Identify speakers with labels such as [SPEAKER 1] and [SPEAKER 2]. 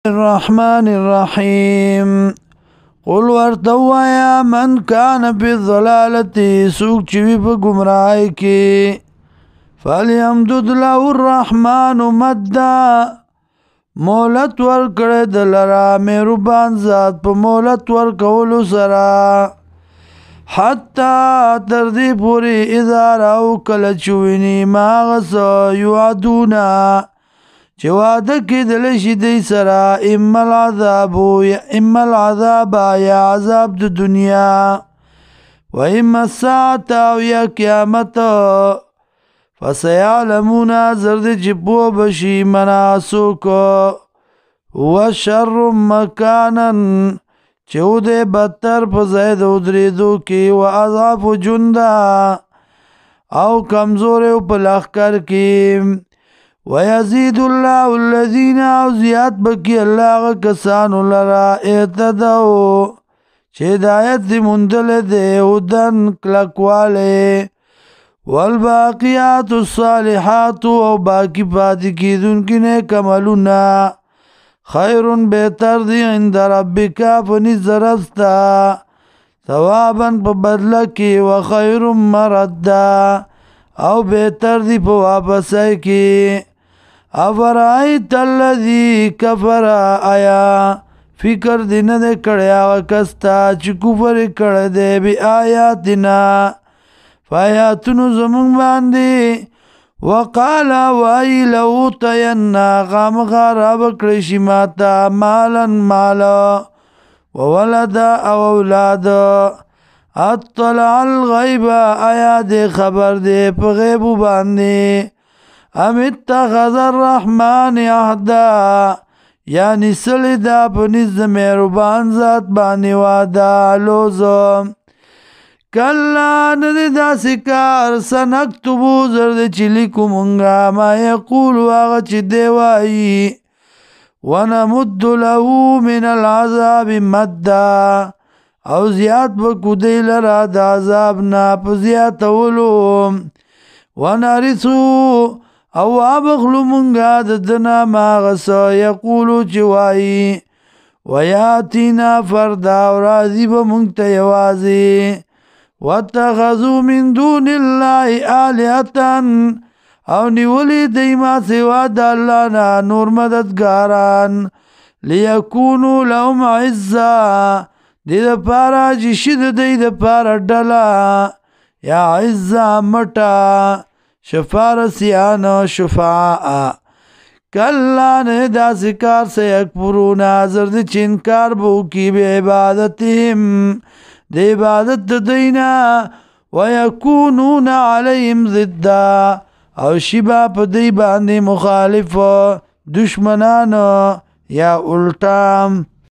[SPEAKER 1] الرحمن الرحيم قل ورتوا يا من كان بالضلالة سوق چوي په گمراهي کې فليمدد له الرحمن مدا مولت ورکړه دلرا مهربان ذات په مولت ورکولو سره حتی تر دې پورې اذا راو کله چویني ما غس یعدونا چې واده کېدلی شي دی سره اما العذاب یا عذاب د دنیا و اما الساعة او یا قیامت فسیعلمون زرد چې پوه بشي مناسوک هو شر مکانا چې او دی بدتر په ځای د ودرېدو کې و اضعف جندا او کمزور او په لښکر کې ويزيد الله الذين زیات بکی الله کسانو لرا اهتدوا چې هدایت دی مندل دی هدن کلکواله والباقیات الصالحات او باقی پاتې کیدونکي نیک عملونه خیر بهتر دی عند ربک فنزد ربستا ثوابا په بدله کې وخیر مردا او بهتر دی په واپسای کې افرائیت الذی کفر آیا فکر دی نه دی کړی هغه کس ته چې کفر کړی دی بی آیاتنا فآیاتونو زمونږ باندې وقال وای لوطین خامخا رابکړی شي ماته مالا مالا وولد او اولاد اطلع الغیب آیا دی خبر دی په غیبو باندې ام اتخذ الرحمن عهدا یعنی سلی دا پنیز مهربان ذات بانی وادا لوزو کلا ندی دا سکار سنکتبو زرد چلیکو منگا ما یقولو آغا چی دیوائی ونمد له من العذاب مدda او زیاد بکو دی لرا دا عذابنا پا زیادولو ونرثو او ابخلو منگا ددنا ما غسا یقولو چوائی ویاتینا فردا و راضی با منگتا یوازی واتخذو من دون اللہ آلیتن او نیولی دیما سوا دا اللہ نا نور مددگاران لیکونو لهم عزا دی دا پارا جشد دی دا پارا ڈلا یا عزا مٹا شفارسیان شفاعا کلا نه دا ذکر سے اکبرون حاضر دی چنکار بو کی بی عبادتهم دی عبادت دینا ویکونون علیهم ضدا او شبا پا دی باندی مخالف دشمنان یا الٹام